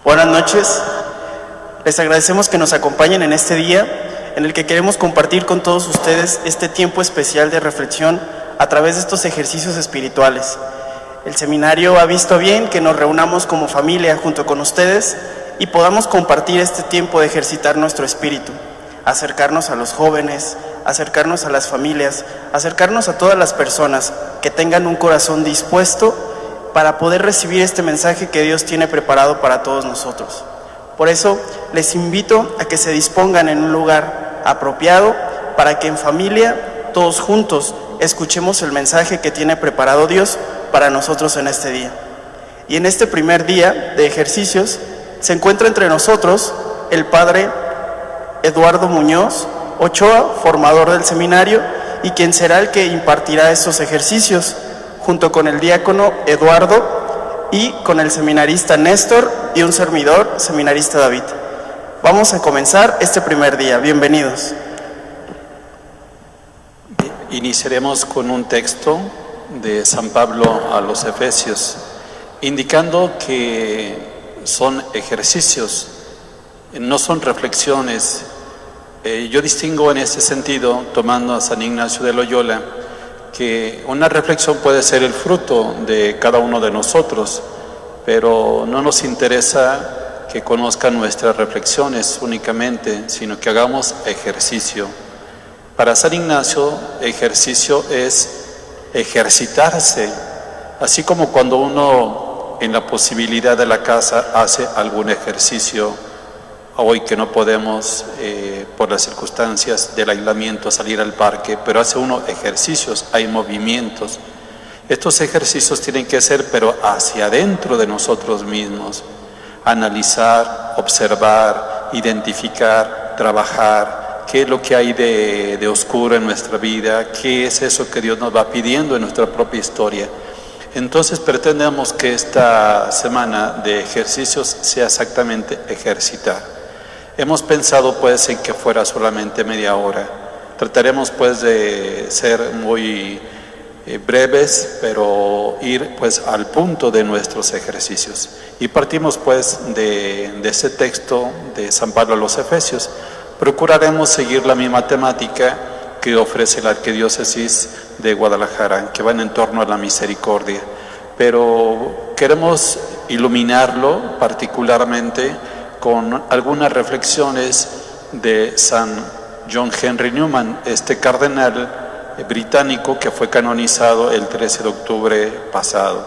Buenas noches. Les agradecemos que nos acompañen en este día en el que queremos compartir con todos ustedes este tiempo especial de reflexión a través de estos ejercicios espirituales. El seminario ha visto bien que nos reunamos como familia junto con ustedes y podamos compartir este tiempo de ejercitar nuestro espíritu, acercarnos a los jóvenes, acercarnos a las familias, acercarnos a todas las personas que tengan un corazón dispuesto para poder recibir este mensaje que Dios tiene preparado para todos nosotros. Por eso, les invito a que se dispongan en un lugar apropiado para que en familia, todos juntos, escuchemos el mensaje que tiene preparado Dios para nosotros en este día. Y en este primer día de ejercicios, se encuentra entre nosotros el Padre Eduardo Muñoz Ochoa, formador del seminario, y quien será el que impartirá estos ejercicios, junto con el diácono Eduardo y con el seminarista Néstor y un servidor, seminarista David. Vamos a comenzar este primer día. Bienvenidos. Iniciaremos con un texto de San Pablo a los Efesios, indicando que son ejercicios, no son reflexiones. Yo distingo en este sentido, tomando a San Ignacio de Loyola, que una reflexión puede ser el fruto de cada uno de nosotros, pero no nos interesa que conozcan nuestras reflexiones únicamente, sino que hagamos ejercicio. Para San Ignacio, ejercicio es ejercitarse, así como cuando uno en la posibilidad de la casa hace algún ejercicio. Hoy que no podemos, por las circunstancias del aislamiento, salir al parque, pero hace uno ejercicios, hay movimientos. Estos ejercicios tienen que ser, pero hacia adentro de nosotros mismos. Analizar, observar, identificar, trabajar. ¿Qué es lo que hay de oscuro en nuestra vida? ¿Qué es eso que Dios nos va pidiendo en nuestra propia historia? Entonces pretendemos que esta semana de ejercicios sea exactamente ejercitar. Hemos pensado pues en que fuera solamente media hora. Trataremos pues de ser muy breves, pero ir pues al punto de nuestros ejercicios. Y partimos pues de ese texto de San Pablo a los Efesios. Procuraremos seguir la misma temática que ofrece la Arquidiócesis de Guadalajara, que va en torno a la misericordia. Pero queremos iluminarlo particularmente con algunas reflexiones de San John Henry Newman, este cardenal británico que fue canonizado el 13 de octubre pasado.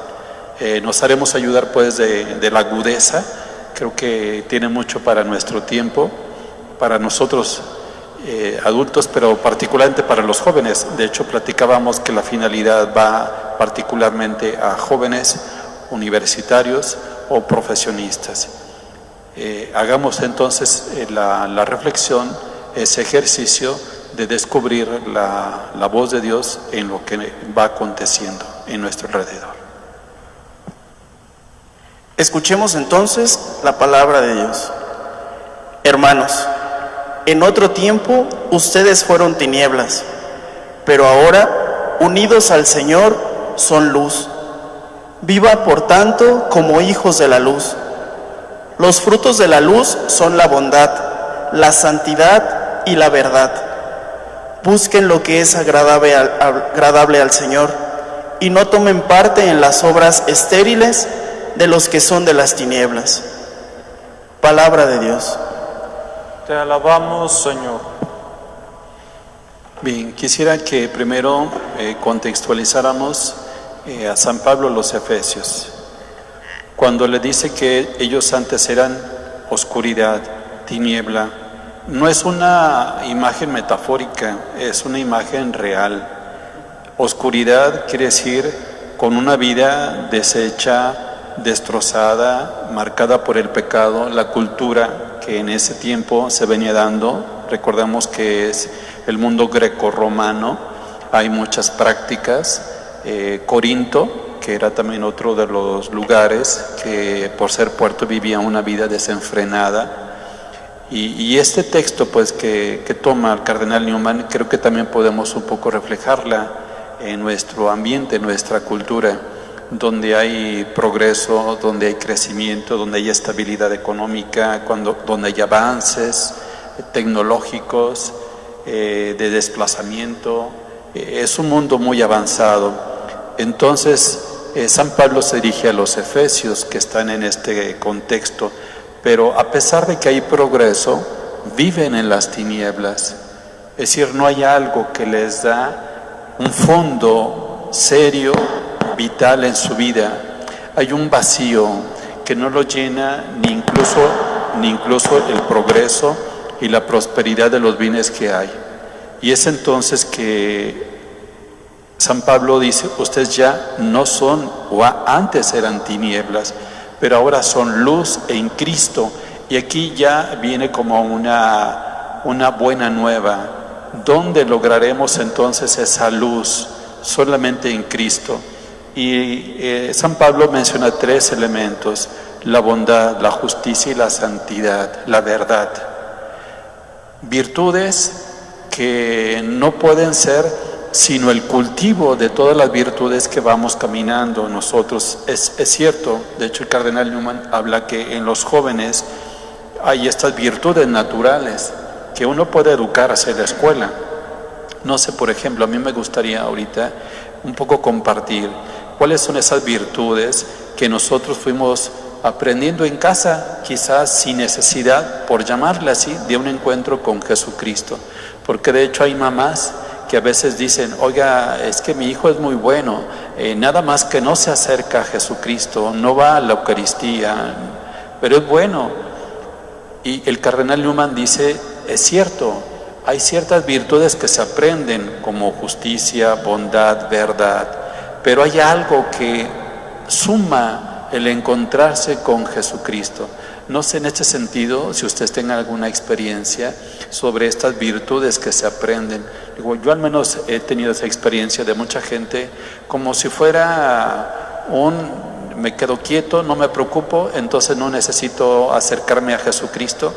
Nos haremos ayudar pues de la agudeza. Creo que tiene mucho para nuestro tiempo, para nosotros adultos, pero particularmente para los jóvenes. De hecho, platicábamos que la finalidad va particularmente a jóvenes, universitarios o profesionistas. Hagamos entonces la reflexión, ese ejercicio de descubrir la voz de Dios en lo que va aconteciendo en nuestro alrededor. Escuchemos entonces la palabra de Dios. Hermanos, en otro tiempo ustedes fueron tinieblas, pero ahora, unidos al Señor, son luz. Viva por tanto como hijos de la luz. Los frutos de la luz son la bondad, la santidad y la verdad. Busquen lo que es agradable al Señor y no tomen parte en las obras estériles de los que son de las tinieblas. Palabra de Dios. Te alabamos, Señor. Bien, quisiera que primero contextualizáramos a San Pablo los Efesios. Cuando le dice que ellos antes eran oscuridad, tiniebla, no es una imagen metafórica, es una imagen real. Oscuridad quiere decir con una vida deshecha, destrozada, marcada por el pecado, la cultura que en ese tiempo se venía dando. Recordemos que es el mundo greco-romano, hay muchas prácticas. Corinto, que era también otro de los lugares que por ser puerto vivía una vida desenfrenada. Y este texto pues que toma el cardenal Newman, creo que también podemos un poco reflejarla en nuestro ambiente, en nuestra cultura. donde hay progreso, donde hay crecimiento, donde hay estabilidad económica, donde hay avances tecnológicos, de desplazamiento. Es un mundo muy avanzado. Entonces, San Pablo se dirige a los efesios que están en este contexto, pero a pesar de que hay progreso, viven en las tinieblas. Es decir, no hay algo que les da un fondo serio, vital en su vida. Hay un vacío que no lo llena ni incluso el progreso y la prosperidad de los bienes que hay. Y es entonces que San Pablo dice, ustedes ya no son, o antes eran tinieblas, pero ahora son luz en Cristo. Y aquí ya viene como una buena nueva. ¿Dónde lograremos entonces esa luz? Solamente en Cristo. Y San Pablo menciona 3 elementos: la bondad, la justicia y la santidad, la verdad. Virtudes que no pueden ser sino el cultivo de todas las virtudes que vamos caminando nosotros. Es cierto, de hecho el cardenal Newman habla que en los jóvenes hay estas virtudes naturales que uno puede educar hacia la escuela. No sé, por ejemplo, a mí me gustaría ahorita un poco compartir cuáles son esas virtudes que nosotros fuimos aprendiendo en casa, quizás sin necesidad, por llamarle así, de un encuentro con Jesucristo. Porque de hecho hay mamás que a veces dicen, oiga, es que mi hijo es muy bueno, nada más que no se acerca a Jesucristo, no va a la Eucaristía, pero es bueno. Y el cardenal Newman dice, es cierto, hay ciertas virtudes que se aprenden, como justicia, bondad, verdad, pero hay algo que suma el encontrarse con Jesucristo. No sé en este sentido si ustedes tengan alguna experiencia sobre estas virtudes que se aprenden. Digo, yo al menos he tenido esa experiencia de mucha gente como si fuera me quedo quieto, no me preocupo, entonces no necesito acercarme a Jesucristo.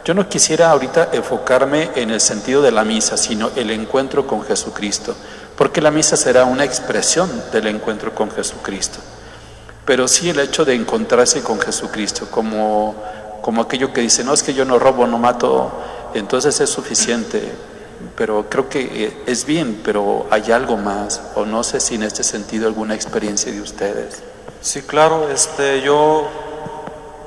Yo no quisiera ahorita enfocarme en el sentido de la misa, sino el encuentro con Jesucristo, porque la misa será una expresión del encuentro con Jesucristo. Pero sí el hecho de encontrarse con Jesucristo, como aquello que dice, no, es que yo no robo, no mato, entonces es suficiente. Pero creo que es bien, pero hay algo más, o no sé si en este sentido alguna experiencia de ustedes. Sí, claro, yo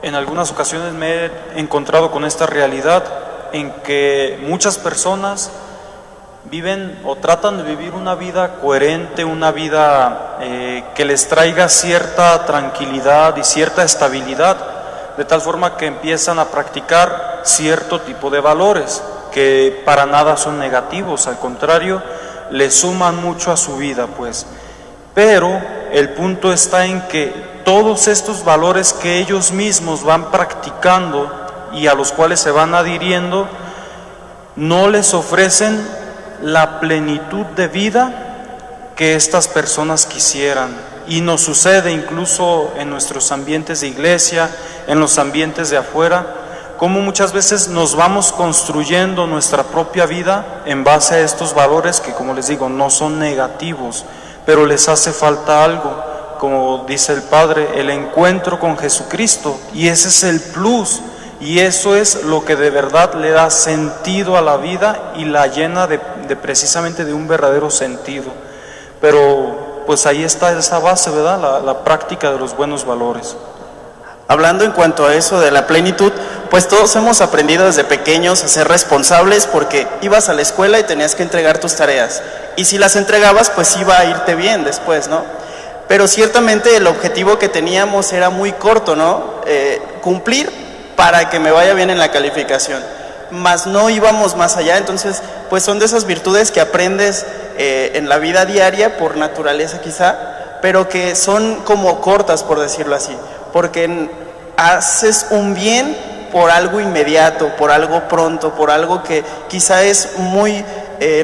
en algunas ocasiones me he encontrado con esta realidad en que muchas personas viven o tratan de vivir una vida coherente, una vida que les traiga cierta tranquilidad y cierta estabilidad, de tal forma que empiezan a practicar cierto tipo de valores que para nada son negativos, al contrario, le suman mucho a su vida, pues. Pero el punto está en que todos estos valores que ellos mismos van practicando y a los cuales se van adhiriendo, no les ofrecen la plenitud de vida que estas personas quisieran. Y nos sucede incluso en nuestros ambientes de iglesia, en los ambientes de afuera, como muchas veces nos vamos construyendo nuestra propia vida en base a estos valores que, como les digo, no son negativos, pero les hace falta algo, como dice el Padre, el encuentro con Jesucristo, y ese es el plus. Y eso es lo que de verdad le da sentido a la vida y la llena de precisamente de un verdadero sentido. Pero pues ahí está esa base, ¿verdad? La práctica de los buenos valores. Hablando en cuanto a eso de la plenitud, pues todos hemos aprendido desde pequeños a ser responsables porque ibas a la escuela y tenías que entregar tus tareas. Y si las entregabas, pues iba a irte bien después, ¿no? Pero ciertamente el objetivo que teníamos era muy corto, ¿no? Cumplir para que me vaya bien en la calificación. Mas no íbamos más allá, entonces pues son de esas virtudes que aprendes en la vida diaria por naturaleza quizá, pero que son como cortas, por decirlo así, porque haces un bien por algo inmediato, por algo pronto, por algo que quizá es muy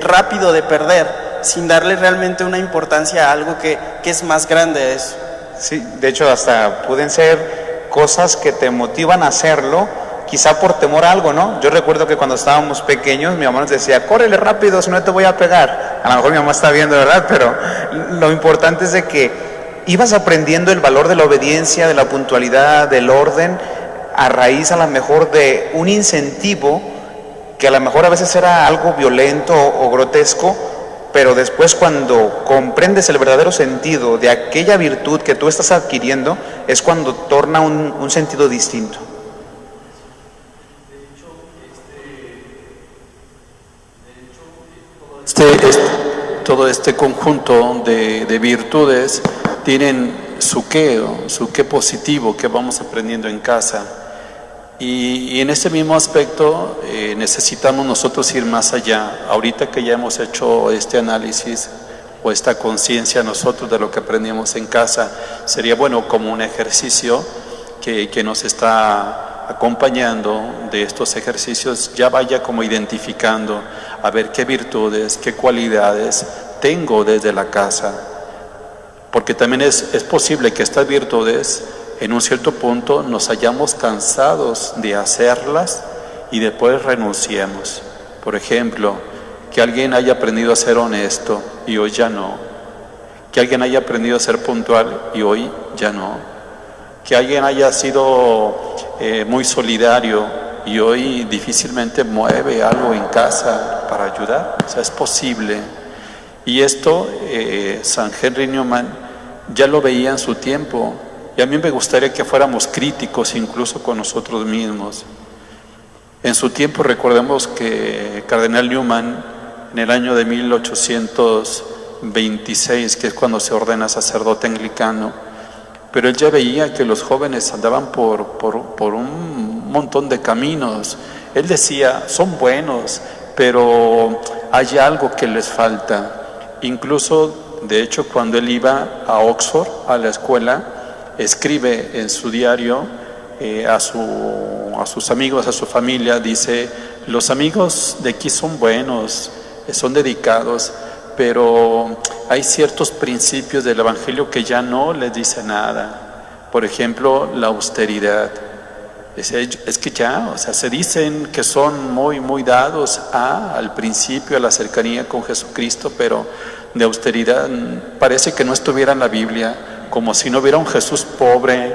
rápido de perder, sin darle realmente una importancia a algo que es más grande de eso. Sí, de hecho hasta pueden ser cosas que te motivan a hacerlo, quizá por temor a algo, ¿no? Yo recuerdo que cuando estábamos pequeños, mi mamá nos decía, córrele rápido, si no te voy a pegar. A lo mejor mi mamá está viendo, ¿verdad? Pero lo importante es de que ibas aprendiendo el valor de la obediencia, de la puntualidad, del orden, a raíz a lo mejor de un incentivo que a lo mejor a veces era algo violento o grotesco, pero después cuando comprendes el verdadero sentido de aquella virtud que tú estás adquiriendo, es cuando torna un sentido distinto. Todo este conjunto de virtudes tienen su qué positivo que vamos aprendiendo en casa. Y en ese mismo aspecto necesitamos nosotros ir más allá. Ahorita que ya hemos hecho este análisis o esta conciencia nosotros de lo que aprendimos en casa, sería bueno como un ejercicio que nos está acompañando de estos ejercicios, ya vaya como identificando a ver qué virtudes, qué cualidades tengo desde la casa. Porque también es posible que estas virtudes en un cierto punto nos hayamos cansados de hacerlas y después renunciemos. Por ejemplo, que alguien haya aprendido a ser honesto y hoy ya no. Que alguien haya aprendido a ser puntual y hoy ya no. Que alguien haya sido muy solidario y hoy difícilmente mueve algo en casa para ayudar. O sea, es posible. Y esto San Henry Newman ya lo veía en su tiempo. Y a mí me gustaría que fuéramos críticos incluso con nosotros mismos. En su tiempo recordemos que Cardenal Newman, en el año de 1826, que es cuando se ordena sacerdote anglicano, pero él ya veía que los jóvenes andaban por un montón de caminos. Él decía, son buenos, pero hay algo que les falta. Incluso, de hecho, cuando él iba a Oxford, a la escuela, escribe en su diario a sus amigos, a su familia, dice, los amigos de aquí son buenos, son dedicados, pero hay ciertos principios del Evangelio que ya no les dice nada. Por ejemplo, la austeridad. Es que ya, o sea, se dicen que son muy dados al principio, a la cercanía con Jesucristo, pero de austeridad parece que no estuviera en la Biblia, como si no hubiera un Jesús pobre,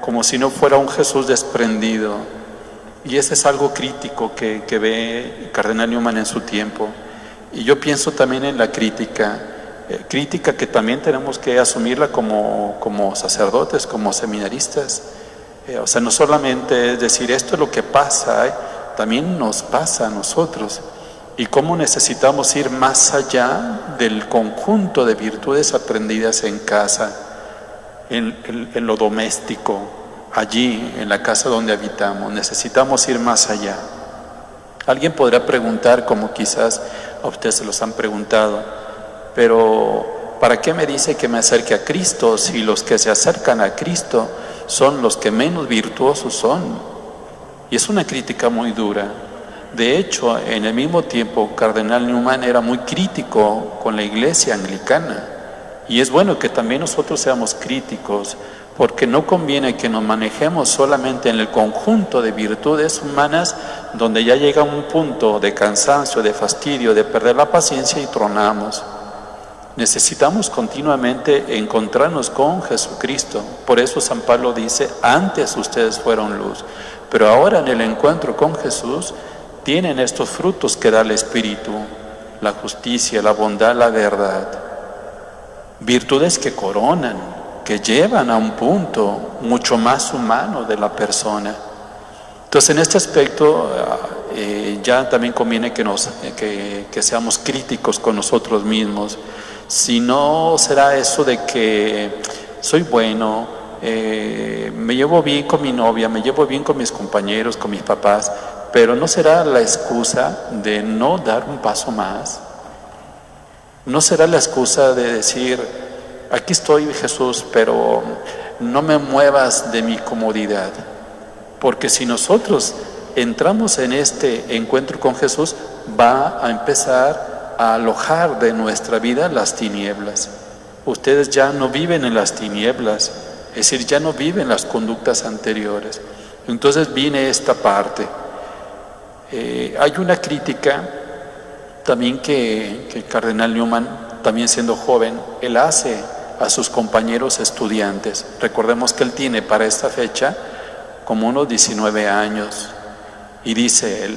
como si no fuera un Jesús desprendido. Y ese es algo crítico que ve Cardenal Newman en su tiempo. Y yo pienso también en la crítica que también tenemos que asumirla como sacerdotes, como seminaristas. O sea, no solamente es decir esto es lo que pasa, también nos pasa a nosotros. Y cómo necesitamos ir más allá del conjunto de virtudes aprendidas en casa, en lo doméstico, allí, en la casa donde habitamos. Necesitamos ir más allá. Alguien podrá preguntar, como quizás a ustedes se los han preguntado, pero ¿para qué me dice que me acerque a Cristo si los que se acercan a Cristo son los que menos virtuosos son? Y es una crítica muy dura. De hecho, en el mismo tiempo, Cardenal Newman era muy crítico con la iglesia anglicana. Y es bueno que también nosotros seamos críticos, porque no conviene que nos manejemos solamente en el conjunto de virtudes humanas, donde ya llega un punto de cansancio, de fastidio, de perder la paciencia y tronamos. Necesitamos continuamente encontrarnos con Jesucristo. Por eso San Pablo dice, antes ustedes fueron luz, pero ahora en el encuentro con Jesús tienen estos frutos que da el Espíritu, la justicia, la bondad, la verdad. Virtudes que coronan, que llevan a un punto mucho más humano de la persona. Entonces, en este aspecto ya también conviene que seamos críticos con nosotros mismos. Si no será eso de que soy bueno, me llevo bien con mi novia, me llevo bien con mis compañeros, con mis papás, pero no será la excusa de no dar un paso más. No será la excusa de decir, aquí estoy, Jesús, pero no me muevas de mi comodidad. Porque si nosotros entramos en este encuentro con Jesús, va a empezar a alojar de nuestra vida las tinieblas. Ustedes ya no viven en las tinieblas, es decir, ya no viven las conductas anteriores. Entonces viene esta parte. Hay una crítica también que el Cardenal Newman, también siendo joven, él hace a sus compañeros estudiantes. Recordemos que él tiene para esta fecha como unos 19 años y dice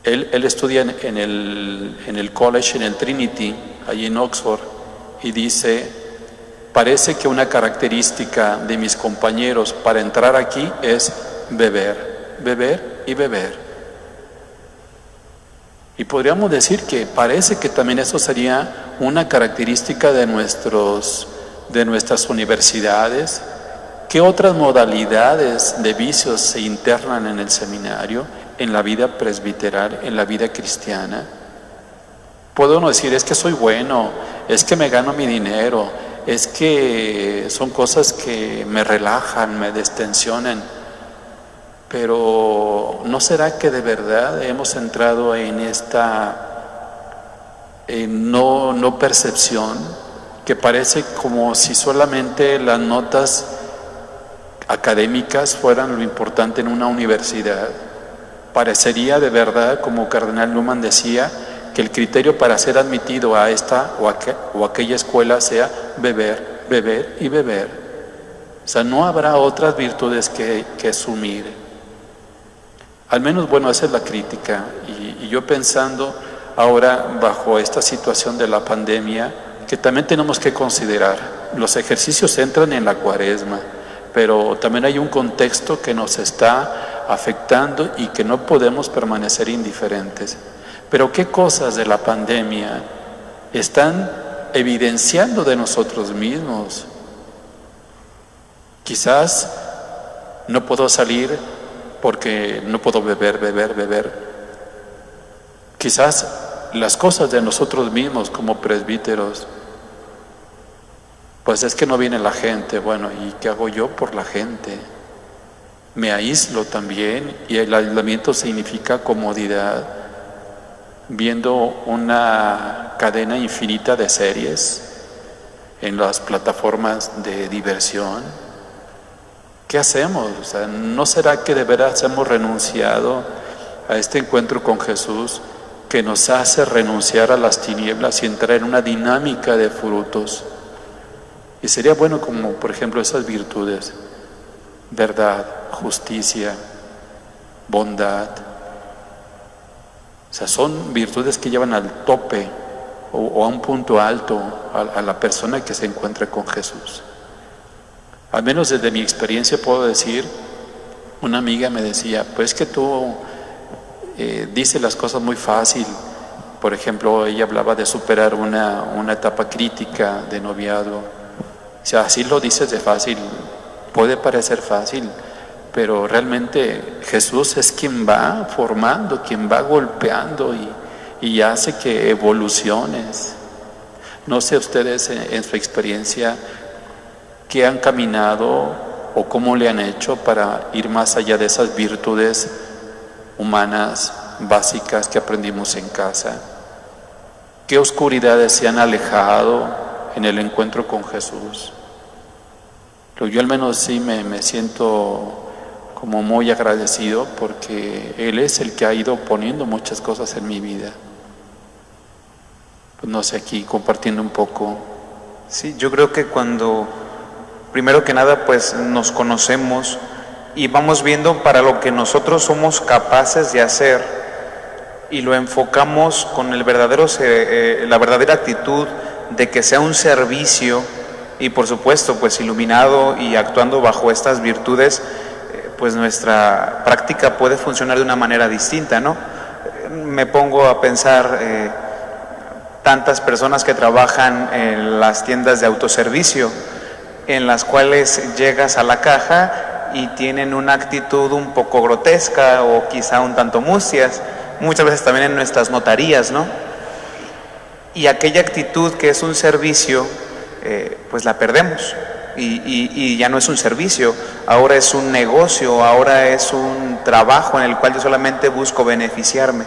él estudia en el college, en el Trinity, allí en Oxford, y dice: parece que una característica de mis compañeros para entrar aquí es beber, beber y beber. Y podríamos decir que parece que también eso sería una característica de nuestras universidades. ¿Qué otras modalidades de vicios se internan en el seminario, en la vida presbiteral, en la vida cristiana? Puedo uno decir: es que soy bueno, es que me gano mi dinero, es que son cosas que me relajan, me destensionan. Pero ¿no será que de verdad hemos entrado en esta no percepción, que parece como si solamente las notas académicas fueran lo importante en una universidad? Parecería de verdad, como Cardenal Newman decía, que el criterio para ser admitido a esta o aquella escuela sea beber, beber y beber. O sea, no habrá otras virtudes que asumir. Al menos, bueno, esa es la crítica. Y yo pensando ahora bajo esta situación de la pandemia, que también tenemos que considerar, los ejercicios entran en la Cuaresma, pero también hay un contexto que nos está afectando y que no podemos permanecer indiferentes. Pero ¿qué cosas de la pandemia están evidenciando de nosotros mismos? Quizás no puedo salir porque no puedo beber. Quizás las cosas de nosotros mismos como presbíteros, pues es que no viene la gente. Bueno, ¿y qué hago yo por la gente? Me aíslo también, y el aislamiento significa comodidad, viendo una cadena infinita de series en las plataformas de diversión. ¿Qué hacemos? O sea, ¿no será que de veras hemos renunciado a este encuentro con Jesús, que nos hace renunciar a las tinieblas y entrar en una dinámica de frutos? Y sería bueno, como por ejemplo esas virtudes: verdad, justicia, bondad. O sea, son virtudes que llevan al tope o a un punto alto a la persona que se encuentra con Jesús. Al menos desde mi experiencia puedo decir, una amiga me decía: pues que tú dices las cosas muy fácil. Por ejemplo, ella hablaba de superar una etapa crítica de noviazgo. O sea, así lo dices de fácil, puede parecer fácil, pero realmente Jesús es quien va formando, quien va golpeando y hace que evoluciones. No sé ustedes en su experiencia qué han caminado o cómo le han hecho para ir más allá de esas virtudes humanas básicas que aprendimos en casa. ¿Qué oscuridades se han alejado en el encuentro con Jesús? Yo al menos sí me siento como muy agradecido, porque Él es el que ha ido poniendo muchas cosas en mi vida. Pues no sé, aquí compartiendo un poco. Sí, yo creo que cuando, primero que nada, pues nos conocemos y vamos viendo para lo que nosotros somos capaces de hacer, y lo enfocamos con la verdadera actitud de que sea un servicio, y por supuesto pues iluminado y actuando bajo estas virtudes, pues nuestra práctica puede funcionar de una manera distinta, ¿no? Me pongo a pensar tantas personas que trabajan en las tiendas de autoservicio, en las cuales llegas a la caja y tienen una actitud un poco grotesca o quizá un tanto mustias, muchas veces también en nuestras notarías, ¿no? Y aquella actitud que es un servicio, pues la perdemos, y ya no es un servicio, ahora es un negocio, ahora es un trabajo en el cual yo solamente busco beneficiarme.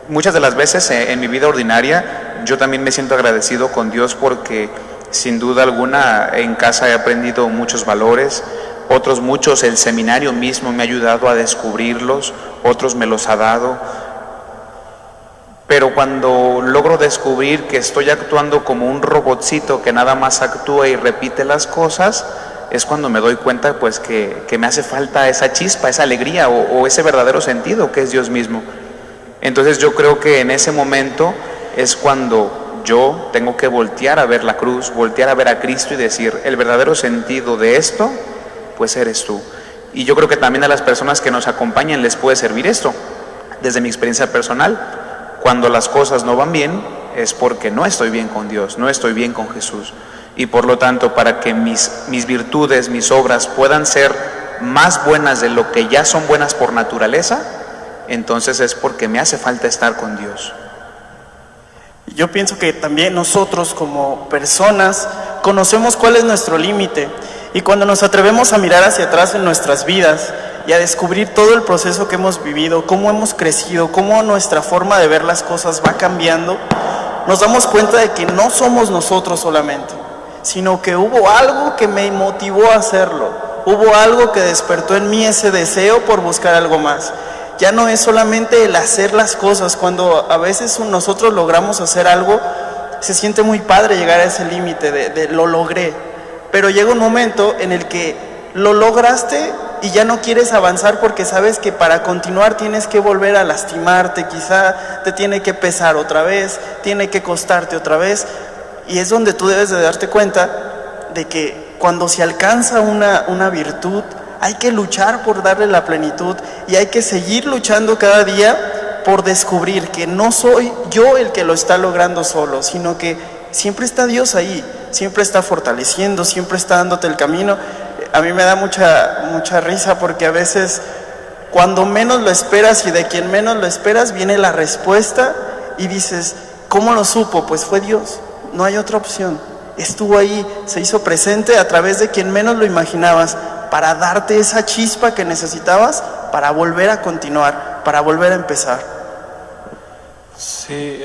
Muchas de las veces en mi vida ordinaria yo también me siento agradecido con Dios, porque sin duda alguna en casa he aprendido muchos valores, otros muchos el seminario mismo me ha ayudado a descubrirlos, otros me los ha dado. Pero cuando logro descubrir que estoy actuando como un robotcito que nada más actúa y repite las cosas, es cuando me doy cuenta pues que me hace falta esa chispa, esa alegría o ese verdadero sentido que es Dios mismo. Entonces yo creo que en ese momento es cuando yo tengo que voltear a ver la cruz, voltear a ver a Cristo y decir, el verdadero sentido de esto, pues eres tú. Y yo creo que también a las personas que nos acompañan les puede servir esto. Desde mi experiencia personal, cuando las cosas no van bien, es porque no estoy bien con Dios, no estoy bien con Jesús. Y por lo tanto, para que mis virtudes, mis obras puedan ser más buenas de lo que ya son buenas por naturaleza, entonces es porque me hace falta estar con Dios. Yo pienso que también nosotros como personas conocemos cuál es nuestro límite, y cuando nos atrevemos a mirar hacia atrás en nuestras vidas y a descubrir todo el proceso que hemos vivido, cómo hemos crecido, cómo nuestra forma de ver las cosas va cambiando, nos damos cuenta de que no somos nosotros solamente, sino que hubo algo que me motivó a hacerlo, hubo algo que despertó en mí ese deseo por buscar algo más. Ya no es solamente el hacer las cosas. Cuando a veces nosotros logramos hacer algo, se siente muy padre llegar a ese límite de lo logré, pero llega un momento en el que lo lograste y ya no quieres avanzar porque sabes que para continuar tienes que volver a lastimarte, quizá te tiene que pesar otra vez, tiene que costarte otra vez, y es donde tú debes de darte cuenta de que cuando se alcanza una virtud, hay que luchar por darle la plenitud y hay que seguir luchando cada día por descubrir que no soy yo el que lo está logrando solo, sino que siempre está Dios ahí, siempre está fortaleciendo, siempre está dándote el camino. A mí me da mucha risa porque a veces cuando menos lo esperas y de quien menos lo esperas viene la respuesta y dices, ¿cómo lo supo? Pues fue Dios, no hay otra opción. Estuvo ahí, se hizo presente a través de quien menos lo imaginabas para darte esa chispa que necesitabas para volver a continuar, para volver a empezar. Sí,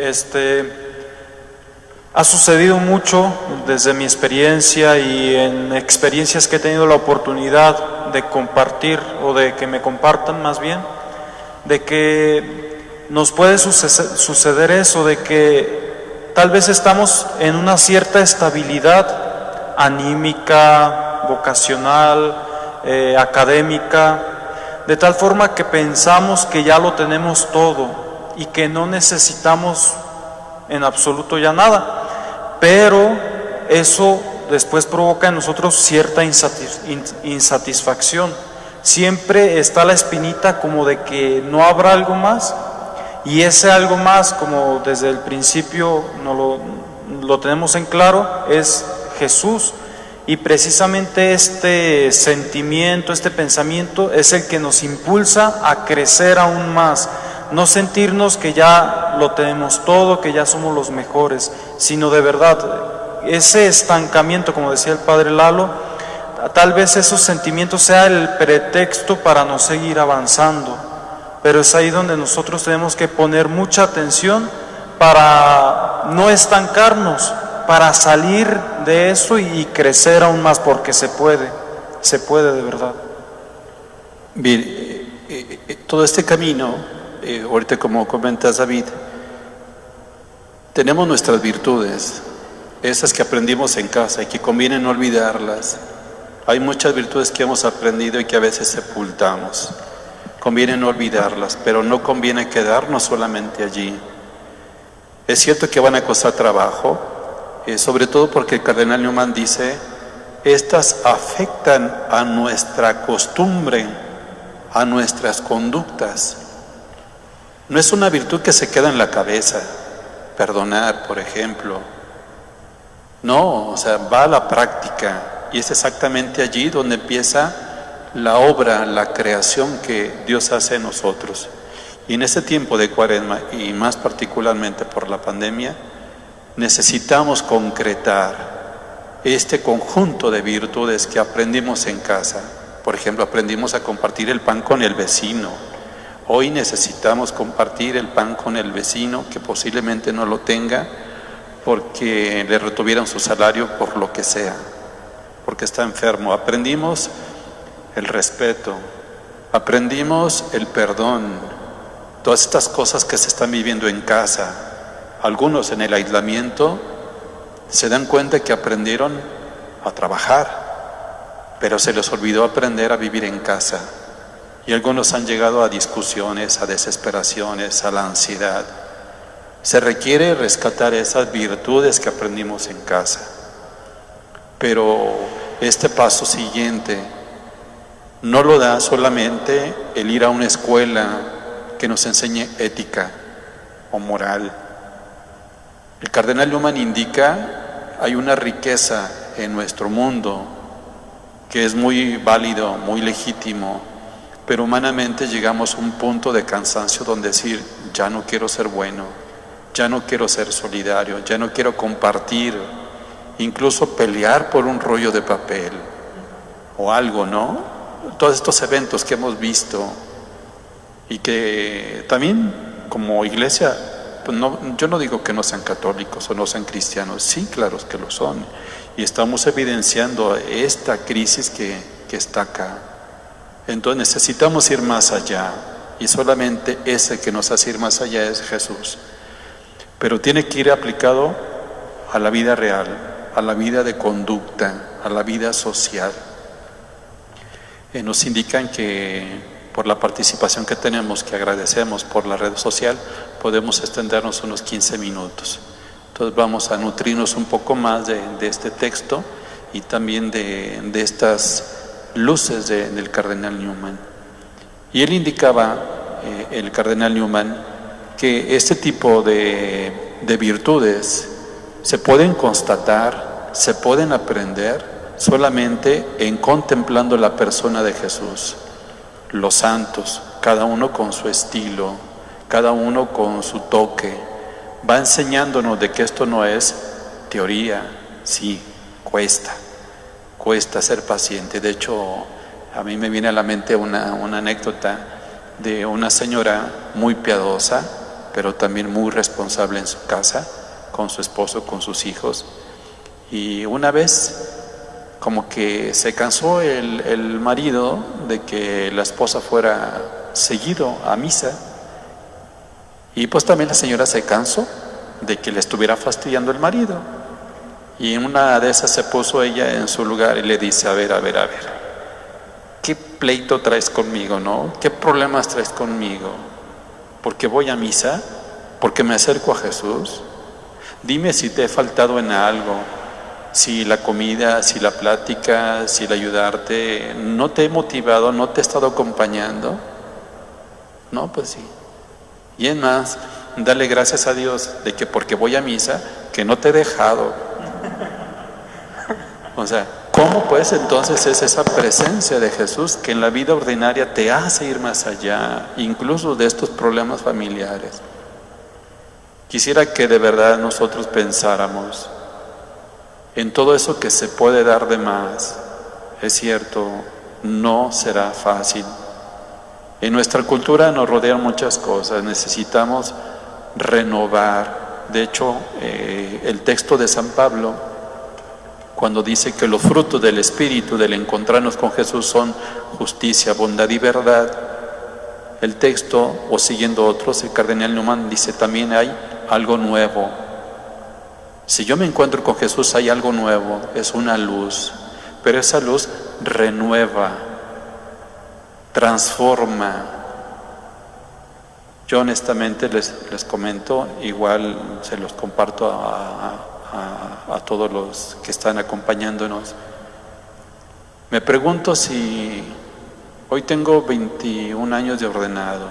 ha sucedido mucho desde mi experiencia y en experiencias que he tenido la oportunidad de compartir o de que me compartan más bien, de que nos puede suceder eso, de que tal vez estamos en una cierta estabilidad anímica, vocacional, académica, de tal forma que pensamos que ya lo tenemos todo y que no necesitamos en absoluto ya nada, pero eso después provoca en nosotros cierta insatisfacción. Siempre está la espinita como de que no habrá algo más, y ese algo más, como desde el principio no lo tenemos en claro, es Jesús. Y precisamente este sentimiento, este pensamiento es el que nos impulsa a crecer aún más. No sentirnos que ya lo tenemos todo, que ya somos los mejores, sino de verdad, ese estancamiento, como decía el padre Lalo, tal vez esos sentimientos sea el pretexto para no seguir avanzando, pero es ahí donde nosotros tenemos que poner mucha atención para no estancarnos, para salir de eso y crecer aún más, porque se puede de verdad. Bien, todo este camino, ahorita como comentas David, tenemos nuestras virtudes, esas que aprendimos en casa y que conviene no olvidarlas. Hay muchas virtudes que hemos aprendido y que a veces sepultamos, conviene no olvidarlas, pero no conviene quedarnos solamente allí. Es cierto que van a costar trabajo, sobre todo porque el cardenal Newman dice, estas afectan a nuestra costumbre, a nuestras conductas. No es una virtud que se queda en la cabeza, perdonar, por ejemplo. No, o sea, va a la práctica, y es exactamente allí donde empieza la obra, la creación que Dios hace en nosotros. Y en este tiempo de Cuaresma, y más particularmente por la pandemia, necesitamos concretar este conjunto de virtudes que aprendimos en casa. Por ejemplo, aprendimos a compartir el pan con el vecino. Hoy necesitamos compartir el pan con el vecino que posiblemente no lo tenga porque le retuvieron su salario por lo que sea, porque está enfermo. Aprendimos el respeto, aprendimos el perdón, Todas estas cosas que se están viviendo en casa, algunos en el aislamiento, se dan cuenta que aprendieron a trabajar, pero se les olvidó aprender a vivir en casa. Y algunos han llegado a discusiones, a desesperaciones, a la ansiedad. Se requiere rescatar esas virtudes que aprendimos en casa. Pero este paso siguiente no lo da solamente el ir a una escuela que nos enseñe ética o moral. El cardenal Newman indica, hay una riqueza en nuestro mundo que es muy válido, muy legítimo, pero humanamente llegamos a un punto de cansancio donde decir, ya no quiero ser bueno, ya no quiero ser solidario, ya no quiero compartir, incluso pelear por un rollo de papel o algo, ¿no? Todos estos eventos que hemos visto y que también como iglesia, pues yo no digo que no sean católicos o no sean cristianos, sí, claro que lo son, y estamos evidenciando esta crisis que está acá. Entonces necesitamos ir más allá, y solamente ese que nos hace ir más allá es Jesús. Pero tiene que ir aplicado a la vida real, a la vida de conducta, a la vida social. Nos indican que por la participación que tenemos, que agradecemos por la red social, podemos extendernos unos 15 minutos. Entonces vamos a nutrirnos un poco más de este texto y también de estas luces del cardenal Newman. Y él indicaba, el cardenal Newman, que este tipo de virtudes se pueden constatar, se pueden aprender solamente en contemplando la persona de Jesús. Los santos, cada uno con su estilo, cada uno con su toque, va enseñándonos de que esto no es teoría. Sí, cuesta ser paciente. De hecho, a mí me viene a la mente una anécdota de una señora muy piadosa, pero también muy responsable en su casa, con su esposo, con sus hijos. Y una vez, como que se cansó el marido de que la esposa fuera seguido a misa, y pues también la señora se cansó de que le estuviera fastidiando el marido. Y en una de esas se puso ella en su lugar y le dice, a ver, ¿qué pleito traes conmigo, no? ¿Qué problemas traes conmigo? ¿Porque voy a misa? ¿Porque me acerco a Jesús? Dime si te he faltado en algo, si la comida, si la plática, si el ayudarte, ¿no te he motivado, no te he estado acompañando? No, pues sí. Y es más, dale gracias a Dios de que porque voy a misa, que no te he dejado. O sea, ¿cómo pues entonces es esa presencia de Jesús que en la vida ordinaria te hace ir más allá, incluso de estos problemas familiares? Quisiera que de verdad nosotros pensáramos en todo eso que se puede dar de más. Es cierto, no será fácil. En nuestra cultura nos rodean muchas cosas, necesitamos renovar. De hecho, el texto de San Pablo, cuando dice que los frutos del Espíritu, del encontrarnos con Jesús, son justicia, bondad y verdad, el texto, o siguiendo otros, el cardenal Newman dice también hay algo nuevo. Si yo me encuentro con Jesús hay algo nuevo, es una luz, pero esa luz renueva, transforma. Yo honestamente les comento, igual se los comparto a todos los que están acompañándonos. Me pregunto si hoy tengo 21 años de ordenado,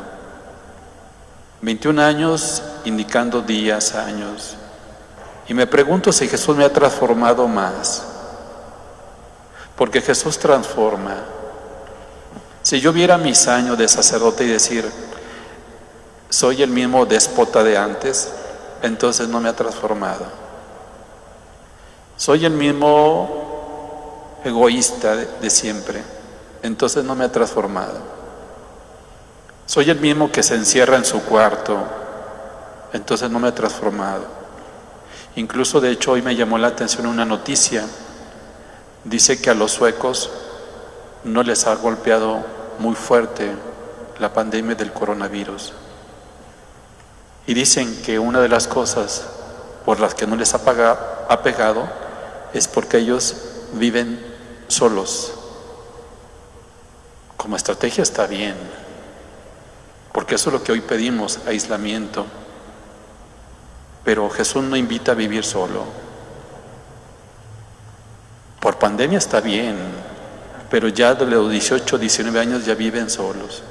21 años indicando días, años, y me pregunto si Jesús me ha transformado más, porque Jesús transforma. Si yo viera mis años de sacerdote y decir, soy el mismo déspota de antes, entonces no me ha transformado. Soy el mismo egoísta de siempre, entonces no me ha transformado. Soy el mismo que se encierra en su cuarto, entonces no me ha transformado. Incluso, de hecho, hoy me llamó la atención una noticia. Dice que a los suecos no les ha golpeado muy fuerte la pandemia del coronavirus. Y dicen que una de las cosas por las que no les ha pegado es porque ellos viven solos. Como estrategia está bien, porque eso es lo que hoy pedimos, aislamiento. Pero Jesús no invita a vivir solo. Por pandemia está bien, pero ya de los 18, 19 años ya viven solos.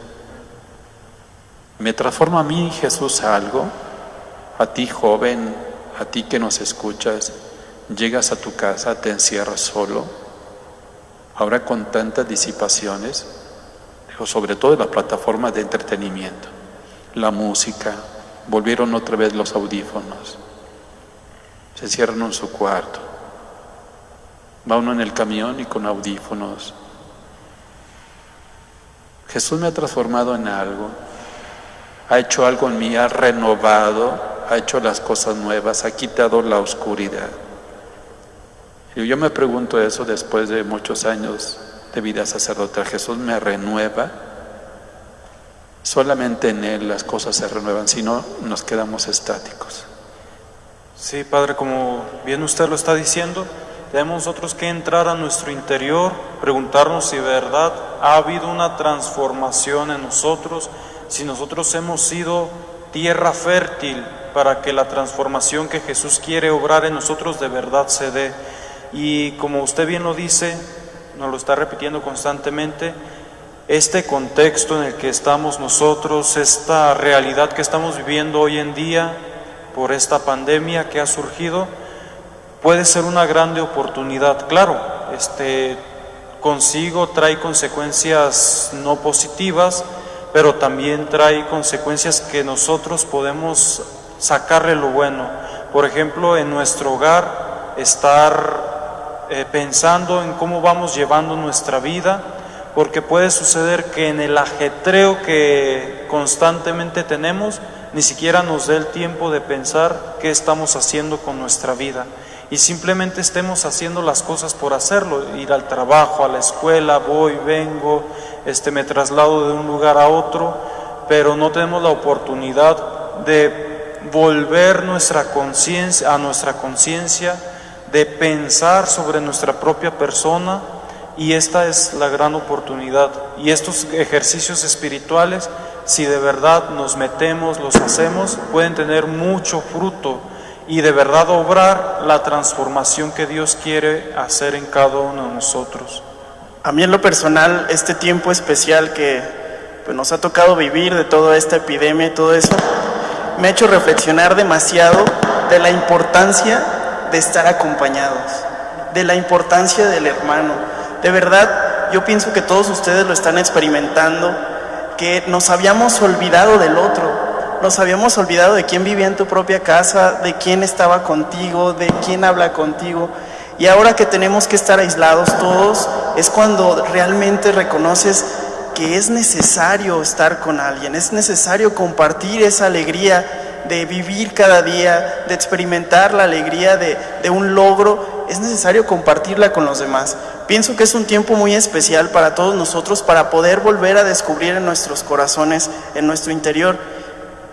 ¿Me transforma a mí Jesús a algo? A ti, joven, a ti que nos escuchas, llegas a tu casa, te encierras solo, ahora con tantas disipaciones, sobre todo en las plataformas de entretenimiento, la música, volvieron otra vez los audífonos, se encierran en su cuarto, va uno en el camión y con audífonos. Jesús me ha transformado en algo, ha hecho algo en mí, ha renovado, ha hecho las cosas nuevas, ha quitado la oscuridad. Y yo me pregunto eso después de muchos años de vida sacerdotal. Jesús me renueva. Solamente en Él las cosas se renuevan, si no nos quedamos estáticos. Sí, Padre, como bien usted lo está diciendo, tenemos nosotros que entrar a nuestro interior, preguntarnos si de verdad ha habido una transformación en nosotros, si nosotros hemos sido tierra fértil para que la transformación que Jesús quiere obrar en nosotros de verdad se dé. Y como usted bien lo dice, nos lo está repitiendo constantemente, este contexto en el que estamos nosotros, esta realidad que estamos viviendo hoy en día por esta pandemia que ha surgido, puede ser una grande oportunidad. Claro, consigo trae consecuencias no positivas, pero también trae consecuencias que nosotros podemos sacarle lo bueno. Por ejemplo, en nuestro hogar, estar pensando en cómo vamos llevando nuestra vida, porque puede suceder que en el ajetreo que constantemente tenemos, ni siquiera nos dé el tiempo de pensar qué estamos haciendo con nuestra vida, y simplemente estemos haciendo las cosas por hacerlo, ir al trabajo, a la escuela, voy, vengo, me traslado de un lugar a otro, pero no tenemos la oportunidad de volver a nuestra conciencia, de pensar sobre nuestra propia persona, y esta es la gran oportunidad. Y estos ejercicios espirituales, si de verdad nos metemos, los hacemos, pueden tener mucho fruto y de verdad obrar la transformación que Dios quiere hacer en cada uno de nosotros. A mí en lo personal, este tiempo especial que nos ha tocado vivir de toda esta epidemia y todo eso, me ha hecho reflexionar demasiado de la importancia de estar acompañados, de la importancia del hermano. De verdad, yo pienso que todos ustedes lo están experimentando, que nos habíamos olvidado del otro, nos habíamos olvidado de quién vivía en tu propia casa, de quién estaba contigo, de quién habla contigo. Y ahora que tenemos que estar aislados todos, es cuando realmente reconoces que es necesario estar con alguien, es necesario compartir esa alegría de vivir cada día, de experimentar la alegría de un logro, es necesario compartirla con los demás. Pienso que es un tiempo muy especial para todos nosotros, para poder volver a descubrir en nuestros corazones, en nuestro interior,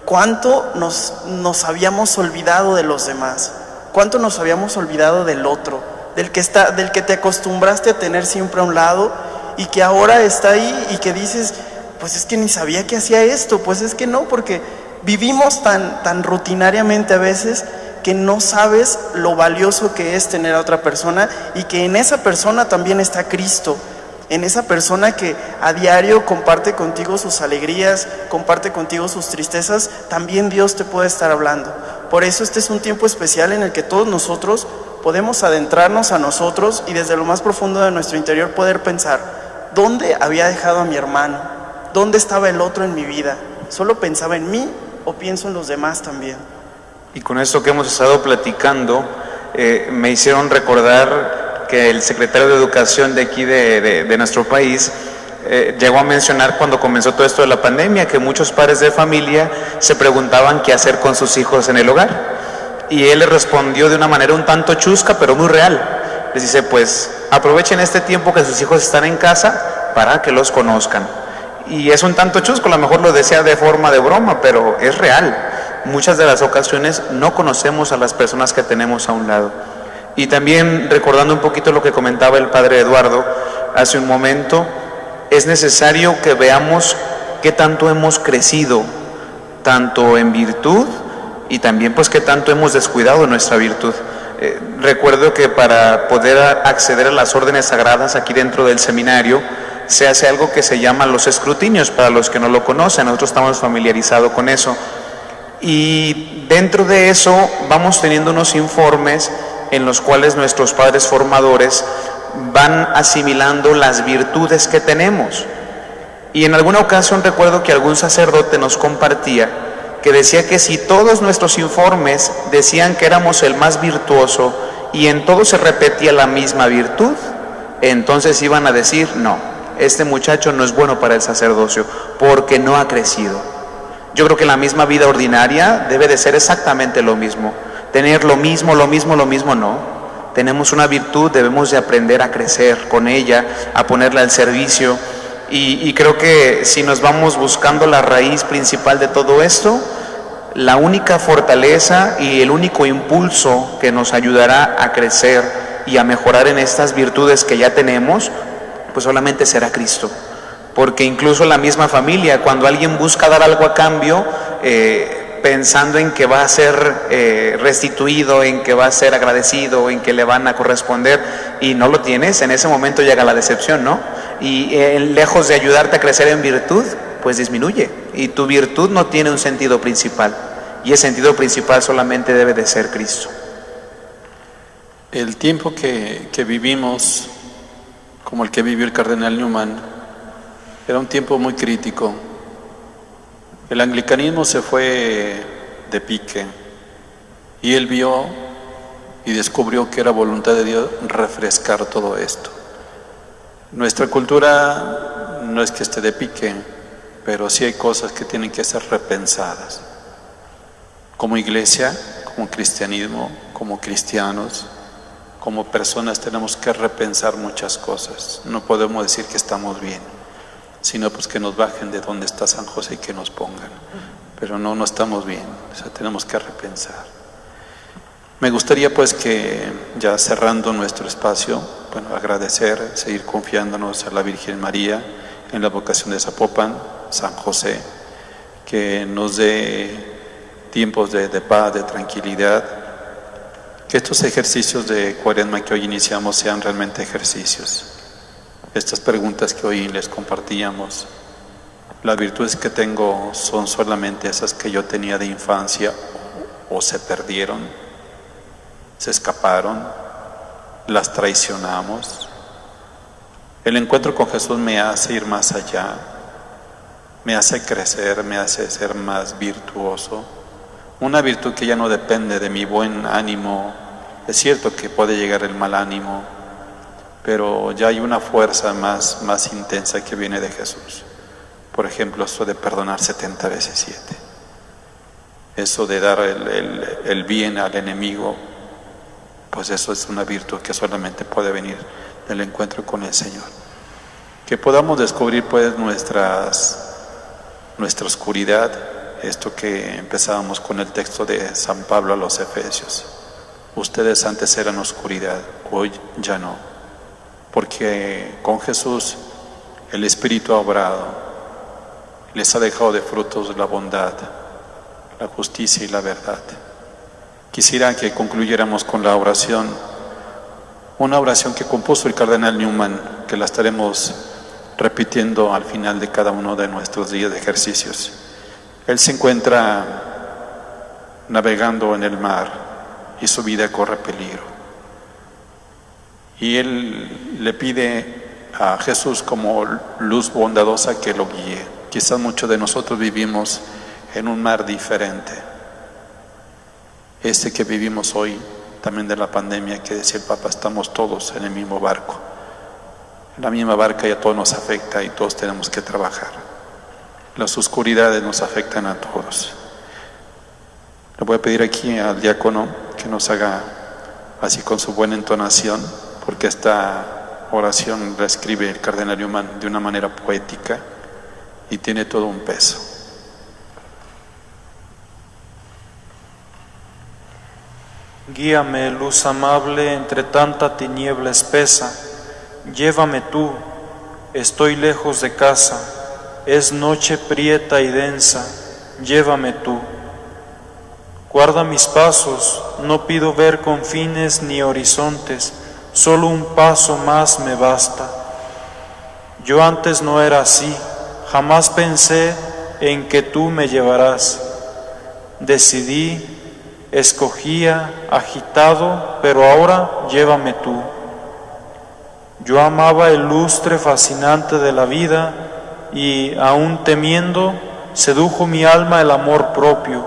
cuánto nos habíamos olvidado de los demás, cuánto nos habíamos olvidado del otro, del que te acostumbraste a tener siempre a un lado y que ahora está ahí y que dices, pues es que ni sabía que hacía esto, pues es que no, porque vivimos tan rutinariamente a veces que no sabes lo valioso que es tener a otra persona, y que en esa persona también está Cristo, en esa persona que a diario comparte contigo sus alegrías, comparte contigo sus tristezas, también Dios te puede estar hablando. Por eso este es un tiempo especial en el que todos nosotros podemos adentrarnos a nosotros y desde lo más profundo de nuestro interior poder pensar, ¿dónde había dejado a mi hermano? ¿Dónde estaba el otro en mi vida? ¿Solo pensaba en mí o pienso en los demás también? Y con esto que hemos estado platicando, me hicieron recordar que el secretario de Educación de aquí de nuestro país llegó a mencionar cuando comenzó todo esto de la pandemia que muchos padres de familia se preguntaban qué hacer con sus hijos en el hogar. Y él les respondió de una manera un tanto chusca, pero muy real. Les dice, pues aprovechen este tiempo que sus hijos están en casa para que los conozcan. Y es un tanto chusco, a lo mejor lo decía de forma de broma, pero es real. muchas de las ocasiones no conocemos a las personas que tenemos a un lado. Y también recordando un poquito lo que comentaba el padre Eduardo hace un momento, es necesario que veamos qué tanto hemos crecido, tanto en virtud y también pues qué tanto hemos descuidado nuestra virtud. Recuerdo que para poder acceder a las órdenes sagradas aquí dentro del seminario se hace algo que se llama los escrutinios. Para los que no lo conocen, nosotros estamos familiarizados con eso, y dentro de eso vamos teniendo unos informes en los cuales nuestros padres formadores van asimilando las virtudes que tenemos. Y en alguna ocasión recuerdo que algún sacerdote nos compartía que decía que si todos nuestros informes decían que éramos el más virtuoso y en todo se repetía la misma virtud, entonces iban a decir, no, este muchacho no es bueno para el sacerdocio porque no ha crecido. Yo creo que la misma vida ordinaria debe de ser exactamente lo mismo. Tener lo mismo, no. Tenemos una virtud, debemos de aprender a crecer con ella, a ponerla al servicio. Y creo que si nos vamos buscando la raíz principal de todo esto, la única fortaleza y el único impulso que nos ayudará a crecer y a mejorar en estas virtudes que ya tenemos, pues solamente será Cristo. Porque incluso la misma familia, cuando alguien busca dar algo a cambio, pensando en que va a ser restituido, en que va a ser agradecido, en que le van a corresponder, y no lo tienes, en ese momento llega la decepción, ¿no? Y lejos de ayudarte a crecer en virtud, pues disminuye, y tu virtud no tiene un sentido principal, y el sentido principal solamente debe de ser Cristo. El tiempo que vivimos, como el que vivió el cardenal Newman, era un tiempo muy crítico. El anglicanismo se fue de pique y él vio y descubrió que era voluntad de Dios refrescar todo esto. Nuestra cultura no es que esté de pique, pero sí hay cosas que tienen que ser repensadas. Como iglesia, como cristianismo, como cristianos, como personas tenemos que repensar muchas cosas. No podemos decir que estamos bien, sino pues que nos bajen de donde está San José y que nos pongan. Pero no estamos bien, o sea, tenemos que repensar. Me gustaría pues que, ya cerrando nuestro espacio, bueno, agradecer, seguir confiándonos a la Virgen María en la vocación de Zapopan, San José, que nos dé tiempos de paz, de tranquilidad, que estos ejercicios de Cuaresma que hoy iniciamos sean realmente ejercicios. Estas preguntas que hoy les compartíamos, las virtudes que tengo son solamente esas que yo tenía de infancia o se perdieron, se escaparon, las traicionamos. El encuentro con Jesús me hace ir más allá, me hace crecer, me hace ser más virtuoso. Una virtud que ya no depende de mi buen ánimo. Es cierto que puede llegar el mal ánimo, pero ya hay una fuerza más intensa que viene de Jesús. Por ejemplo, eso de perdonar 70 veces 7. Eso de dar el bien al enemigo, pues eso es una virtud que solamente puede venir del encuentro con el Señor. Que podamos descubrir pues nuestra oscuridad, esto que empezábamos con el texto de San Pablo a los Efesios. Ustedes antes eran oscuridad, hoy ya no. Porque con Jesús el Espíritu ha obrado, les ha dejado de frutos la bondad, la justicia y la verdad. Quisiera que concluyéramos con la oración, una oración que compuso el cardenal Newman, que la estaremos repitiendo al final de cada uno de nuestros días de ejercicios. Él se encuentra navegando en el mar y su vida corre peligro. Y él le pide a Jesús como luz bondadosa que lo guíe. Quizás muchos de nosotros vivimos en un mar diferente. Este que vivimos hoy, también de la pandemia, que decía el Papa, estamos todos en el mismo barco. En la misma barca y a todos nos afecta y todos tenemos que trabajar. Las oscuridades nos afectan a todos. Le voy a pedir aquí al diácono que nos haga así con su buena entonación, porque esta oración la escribe el cardenal Newman de una manera poética y tiene todo un peso. Guíame, luz amable, entre tanta tiniebla espesa. Llévame tú, estoy lejos de casa, es noche prieta y densa. Llévame tú. Guarda mis pasos, no pido ver confines ni horizontes, solo un paso más me basta. Yo antes no era así, jamás pensé en que tú me llevarás. Decidí, escogía, agitado, pero ahora llévame tú. Yo amaba el lustre fascinante de la vida y, aún temiendo, sedujo mi alma el amor propio.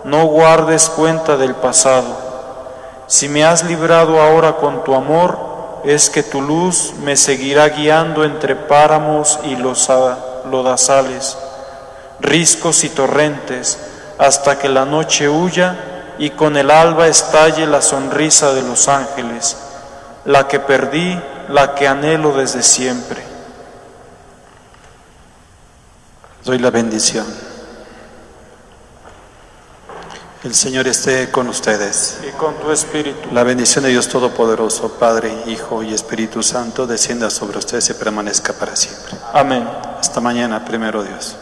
No guardes cuenta del pasado. Si me has librado ahora con tu amor, es que tu luz me seguirá guiando entre páramos y lodazales, riscos y torrentes, hasta que la noche huya y con el alba estalle la sonrisa de los ángeles, la que perdí, la que anhelo desde siempre. Doy la bendición. El Señor esté con ustedes. Y con tu espíritu. La bendición de Dios Todopoderoso, Padre, Hijo y Espíritu Santo, descienda sobre ustedes y permanezca para siempre. Amén. Hasta mañana, primero Dios.